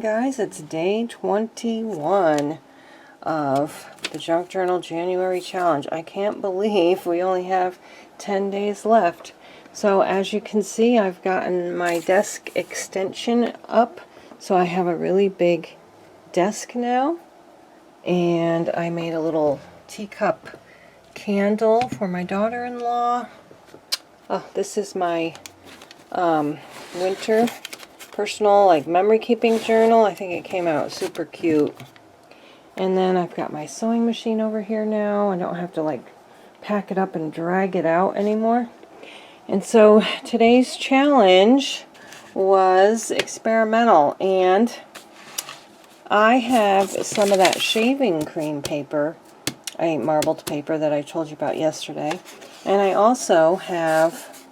Guys, it's day 21 of the Junk Journal January Challenge. I can't believe we only have 10 days left. So as you can see, I've gotten my desk extension up, so I have a really big desk now. And I made a little teacup candle for my daughter-in-law. Oh, this is my winter personal memory keeping journal. I think it came out super cute. And then I've got my sewing machine over here now. I don't have to pack it up and drag it out anymore. And so today's challenge was experimental, and I have some of that shaving cream paper, marbled paper that I told you about yesterday, and I also have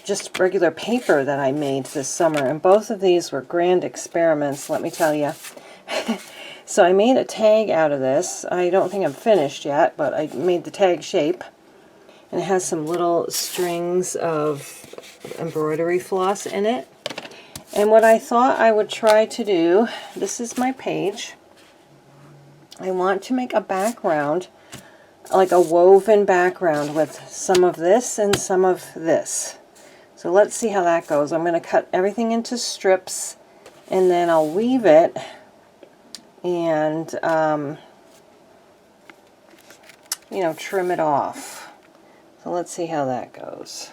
just regular paper that I made this summer, and both of these were grand experiments, let me tell you. So I made a tag out of this. I don't think I'm finished yet, but I made the tag shape, and it has some little strings of embroidery floss in it. And what I thought I would try to do, this is my page. I want to make a background, like a woven background with some of this and some of this. So let's see how that goes. I'm going to cut everything into strips, and then I'll weave it and, trim it off. So let's see how that goes.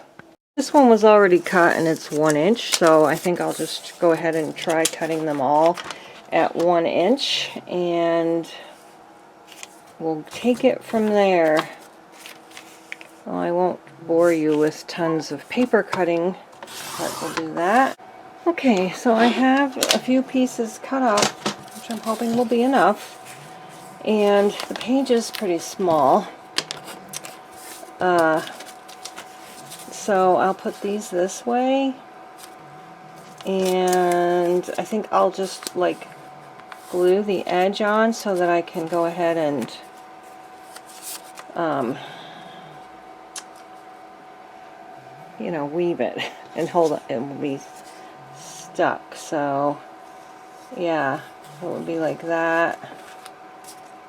This one was already cut and it's 1 inch, so I think I'll just go ahead and try cutting them all at 1 inch, and we'll take it from there. Well, I won't bore you with tons of paper cutting, but we'll do that. Okay, so I have a few pieces cut up, which I'm hoping will be enough, and the page is pretty small. So I'll put these this way, and I think I'll just glue the edge on so that I can go ahead and weave it and hold it. It will be stuck. So yeah, it would be like that,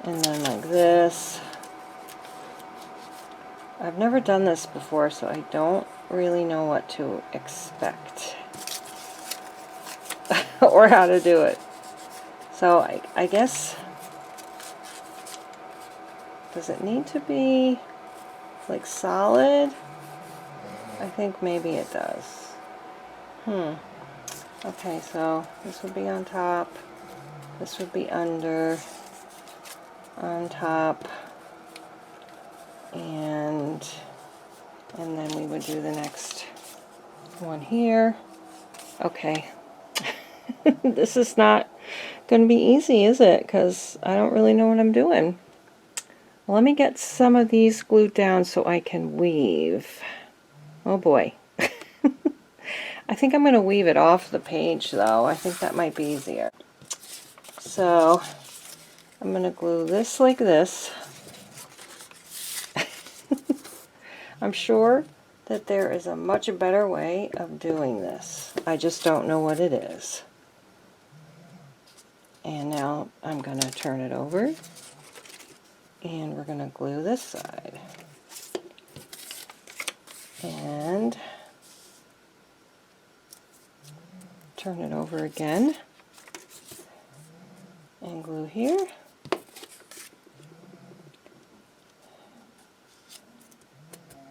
and then like this. I've never done this before, so I don't really know what to expect or how to do it. So I guess, does it need to be solid? I think maybe it does. Okay, so this would be on top, this would be under, on top, and then we would do the next one here. Okay. This is not going to be easy, is it? Because I don't really know what I'm doing. Well, let me get some of these glued down so I can weave. Oh boy. I think I'm going to weave it off the page, though. I think that might be easier. So I'm going to glue this like this. I'm sure that there is a much better way of doing this. I just don't know what it is. And now I'm going to turn it over, and we're going to glue this side. And turn it over again, and glue here.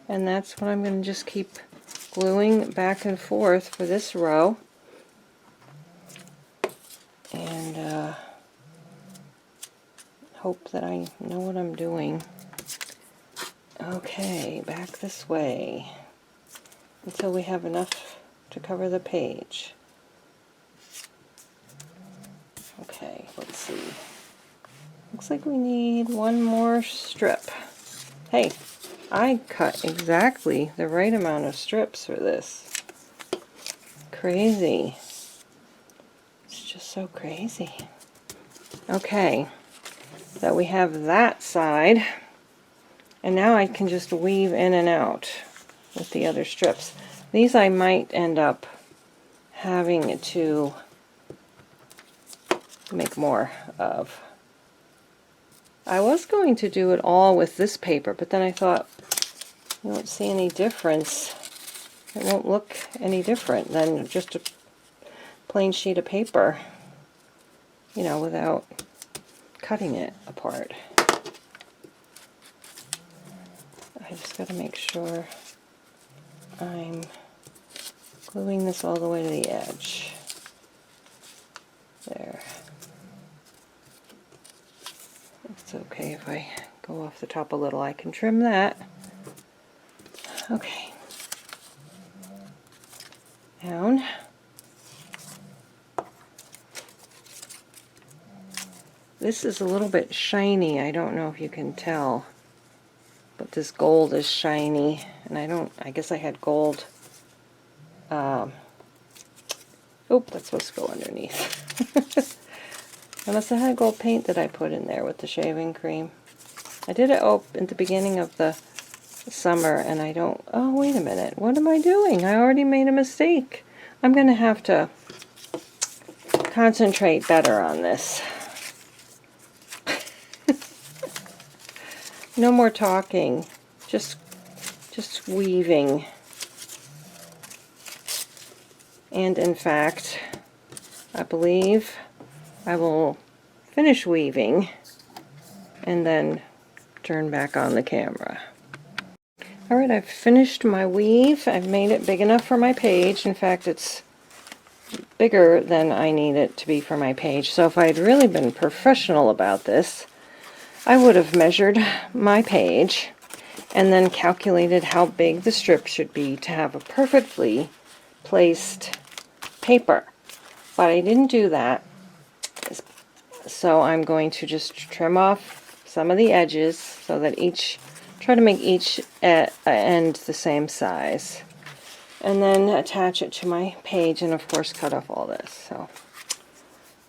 And that's what I'm going to just keep gluing back and forth for this row. And hope that I know what I'm doing. Okay, back this way until we have enough to cover the page. Okay, let's see. Looks like we need one more strip. Hey, I cut exactly the right amount of strips for this. Crazy. It's just so crazy. Okay, so we have that side, and now I can just weave in and out with the other strips. These I might end up having to make more of. I was going to do it all with this paper, but then I thought, I don't see any difference. It won't look any different than just a plain sheet of paper, you know, without cutting it apart. I just got to make sure I'm gluing this all the way to the edge. There. It's okay if I go off the top a little. I can trim that. Okay. Down. This is a little bit shiny. I don't know if you can tell, but this gold is shiny, and I guess I had gold. Oh, that's supposed to go underneath. Unless I had gold paint that I put in there with the shaving cream. I did it at the beginning of the summer, and I don't... Oh, wait a minute. What am I doing? I already made a mistake. I'm going to have to concentrate better on this. No more talking. Just weaving. And in fact, I believe I will finish weaving and then turn back on the camera. Alright, I've finished my weave. I've made it big enough for my page. In fact, it's bigger than I need it to be for my page. So if I had really been professional about this, I would have measured my page and then calculated how big the strip should be to have a perfectly placed paper. But I didn't do that. So I'm going to just trim off some of the edges so that try to make each end the same size. And then attach it to my page and of course cut off all this. So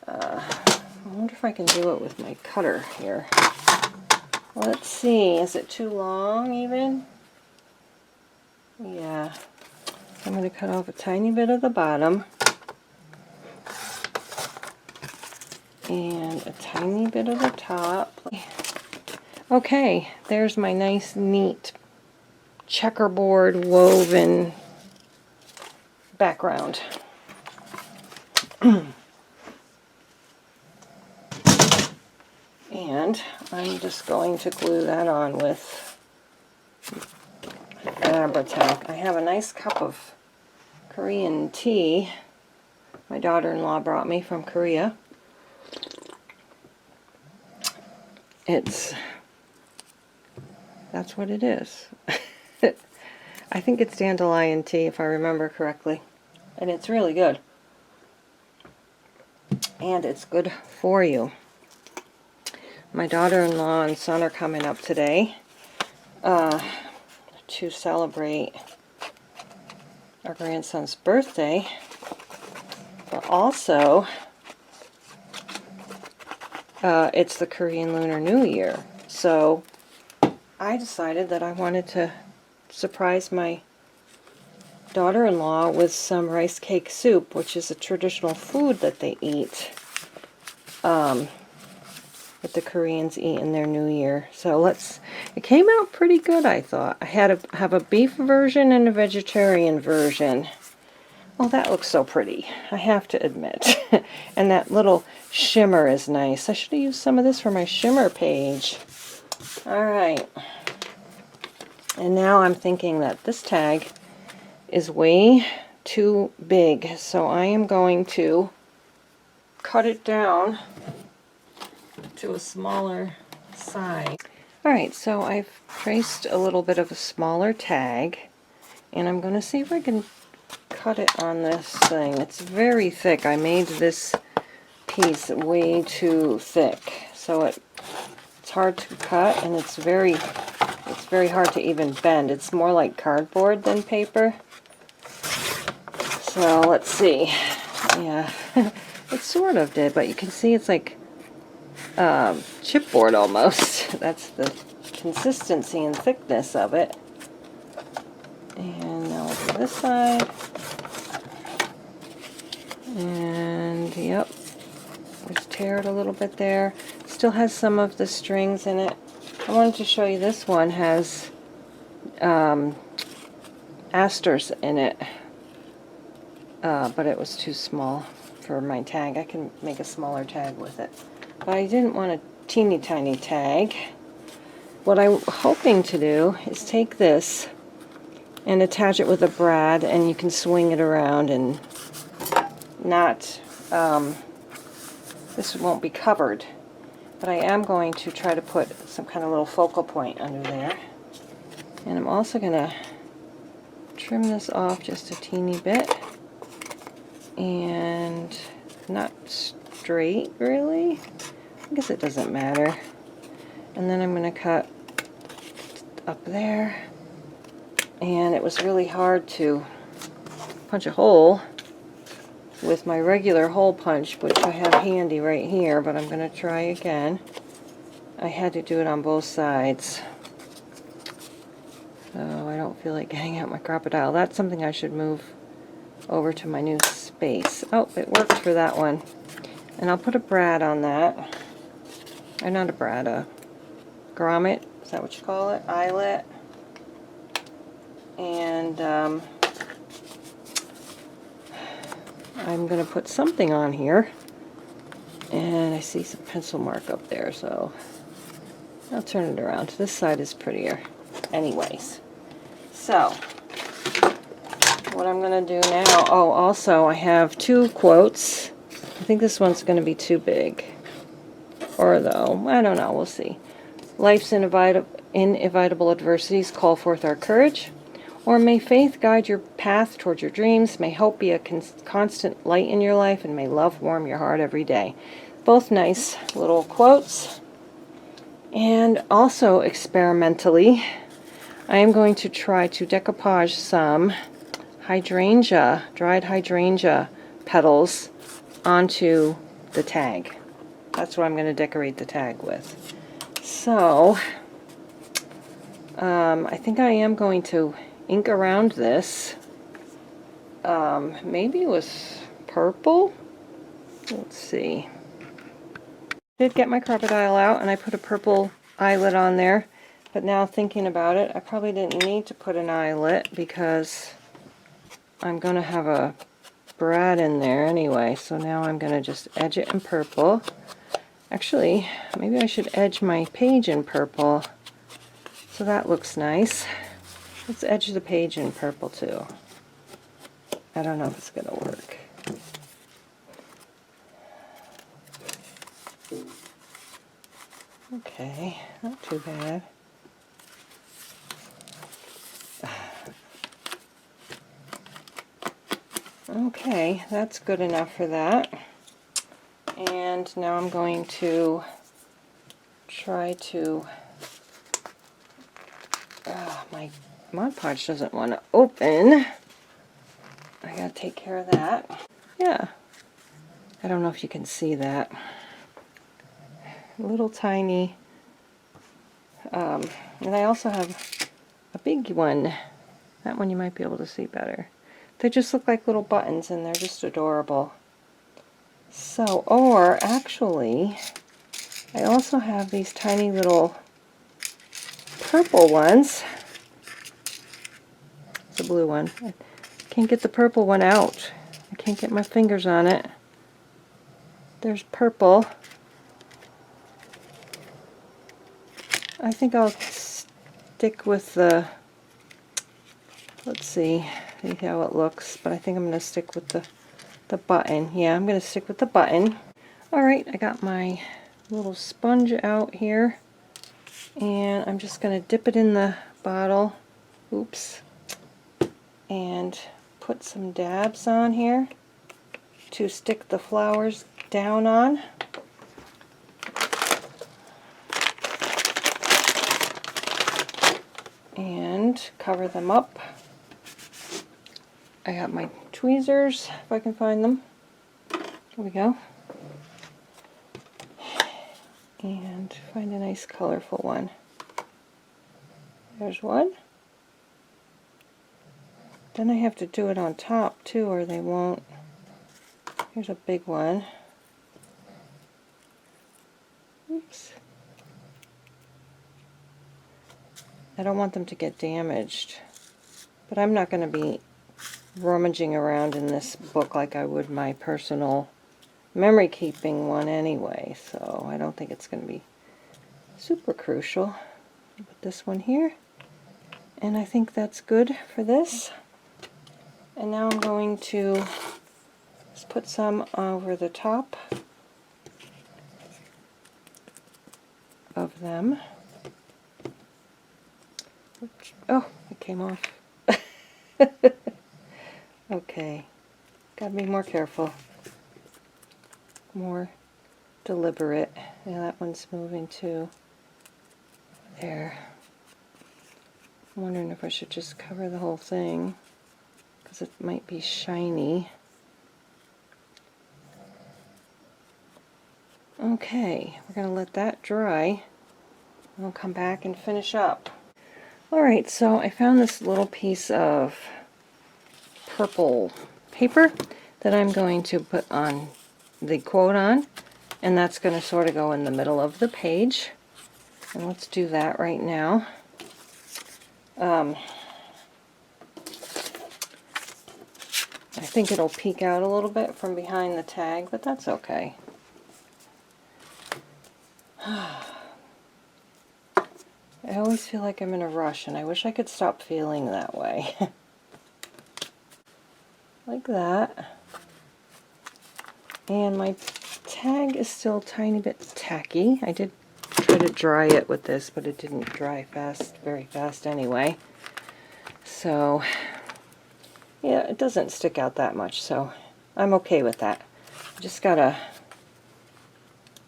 I wonder if I can do it with my cutter here. Let's see, is it too long even? Yeah. I'm going to cut off a tiny bit of the bottom. And a tiny bit of the top. Okay, there's my nice, neat, checkerboard woven background. And I'm just going to glue that on with Abra-Tack. I have a nice cup of Korean tea my daughter-in-law brought me from Korea. That's what it is. I think it's dandelion tea if I remember correctly. And it's really good. And it's good for you. My daughter-in-law and son are coming up today to celebrate our grandson's birthday. But also, it's the Korean Lunar New Year. So I decided that I wanted to surprise my daughter-in-law with some rice cake soup, which is a traditional food that they eat, that the Koreans eat in their New Year. So it came out pretty good, I thought. I have a beef version and a vegetarian version. Oh, that looks so pretty, I have to admit. And that little shimmer is nice. I should have used some of this for my shimmer page. Alright. And now I'm thinking that this tag is way too big, so I am going to cut it down to a smaller size. Alright, so I've traced a little bit of a smaller tag, and I'm going to see if I can cut it on this thing. It's very thick. I made this piece way too thick, so it's hard to cut, and it's very hard to even bend. It's more like cardboard than paper. So let's see. Yeah, it sort of did, but you can see it's like chipboard almost. That's the consistency and thickness of it. And now we'll do this side. And yep, just tear it a little bit there. Still has some of the strings in it. I wanted to show you this one has asters in it, but it was too small for my tag. I can make a smaller tag with it, but I didn't want a teeny tiny tag. What I'm hoping to do is take this and attach it with a brad, and you can swing it around and not, this won't be covered, but I am going to try to put some kind of little focal point under there. And I'm also going to trim this off just a teeny bit, and not straight really, I guess it doesn't matter. And then I'm going to cut up there, and it was really hard to punch a hole with my regular hole punch, which I have handy right here, but I'm going to try again. I had to do it on both sides, so I don't feel like getting out my crocodile. That's something I should move over to my new space. Oh, it worked for that one. And I'll put a brad on that. Or not a brad, a grommet, is that what you call it? Eyelet. And I'm going to put something on here. And I see some pencil mark up there, so I'll turn it around. This side is prettier. Anyways, so what I'm going to do now, oh, also I have two quotes. I think this one's going to be too big. Or though, I don't know, we'll see. Life's inevitable adversities call forth our courage. Or may faith guide your path towards your dreams. May hope be a constant light in your life. And may love warm your heart every day. Both nice little quotes. And also experimentally, I am going to try to decoupage some hydrangea, dried hydrangea petals onto the tag. That's what I'm going to decorate the tag with. So, I think I am going to ink around this. Maybe with purple? Let's see. I did get my crocodile out, and I put a purple eyelet on there. But now thinking about it, I probably didn't need to put an eyelet because I'm going to have a brad in there anyway. So now I'm going to just edge it in purple. Actually, maybe I should edge my page in purple, so that looks nice. Let's edge the page in purple too. I don't know if it's going to work. Okay, not too bad. Okay, that's good enough for that. And now I'm going to try to, my Mod Podge doesn't want to open. I gotta take care of that. Yeah, I don't know if you can see that. Little tiny, and I also have a big one. That one you might be able to see better. They just look like little buttons and they're just adorable. So, or actually, I also have these tiny little purple ones. It's a blue one. I can't get the purple one out. I can't get my fingers on it. There's purple. I think I'll stick with the, let's see how it looks, but I think I'm going to stick with the button. Yeah, I'm going to stick with the button. Alright, I got my little sponge out here, and I'm just going to dip it in the bottle. Oops. And put some dabs on here to stick the flowers down on. And cover them up. I got my tweezers, if I can find them. Here we go. And find a nice colorful one. There's one. Then I have to do it on top too, or they won't. Here's a big one. Oops. I don't want them to get damaged, but I'm not going to be rummaging around in this book like I would my personal memory keeping one anyway, so I don't think it's going to be super crucial. Put this one here, and I think that's good for this. And now I'm going to just put some over the top of them. Oh, it came off. Okay, gotta be more careful, more deliberate. Yeah, that one's moving too. There. I'm wondering if I should just cover the whole thing, because it might be shiny. Okay, we're going to let that dry. We'll come back and finish up. Alright, so I found this little piece of purple paper that I'm going to put on the quote on, and that's going to sort of go in the middle of the page. And let's do that right now. I think it'll peek out a little bit from behind the tag, but that's okay. I always feel like I'm in a rush, and I wish I could stop feeling that way. Like that. And my tag is still a tiny bit tacky. I did try to dry it with this, but it didn't dry very fast anyway. So, yeah, it doesn't stick out that much, so I'm okay with that. I just gotta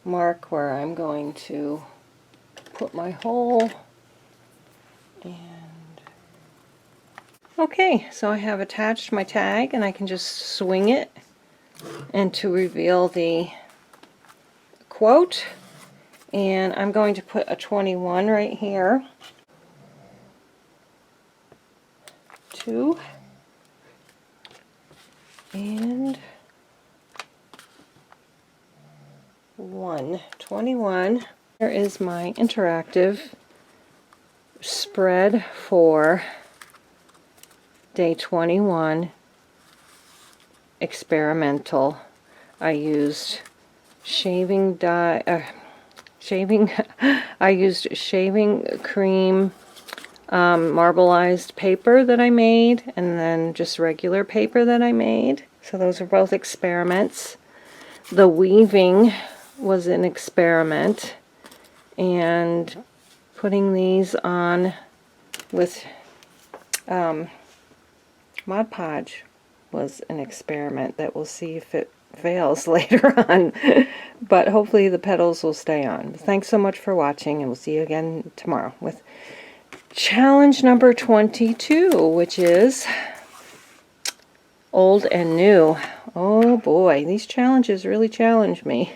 mark where I'm going to put my hole. And okay, so I have attached my tag, and I can just swing it and to reveal the quote. And I'm going to put a 21 right here. 2 and 1. 21. Here is my interactive spread for day 21 experimental. I used shaving cream marbleized paper that I made, and then just regular paper that I made. So those are both experiments. The weaving was an experiment, and putting these on with Mod Podge was an experiment that we'll see if it fails later on. But hopefully the petals will stay on. Thanks so much for watching, and we'll see you again tomorrow with challenge number 22, which is old and new. Oh boy, these challenges really challenge me.